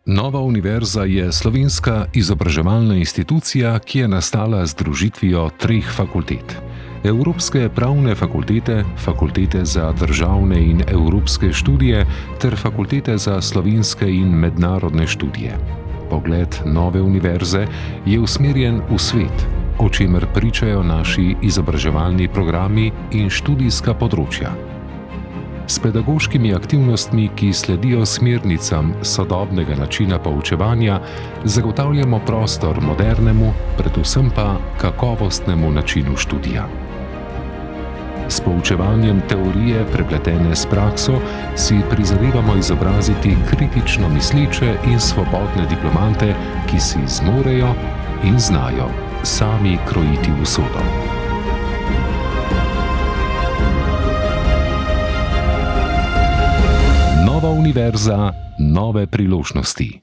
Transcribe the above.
Nova univerza je slovenska izobraževalna institucija, ki je nastala z združitvijo treh fakultet: Evropske pravne fakultete, Fakultete za državne in evropske študije ter Fakultete za slovenske in mednarodne študije. Pogled nove univerze je usmerjen v svet, o čemer pričajo naši izobraževalni programi in študijska področja. S pedagoškimi aktivnostmi, ki sledijo smernicam sodobnega načina poučevanja, zagotavljamo prostor modernemu, predvsem pa kakovostnemu načinu študija. S poučevanjem teorije, prepletene s prakso, si prizadevamo izobraziti kritično misleče in svobodne diplomante, ki si zmorejo in znajo sami krojiti usodo. Nova univerza, nove priložnosti.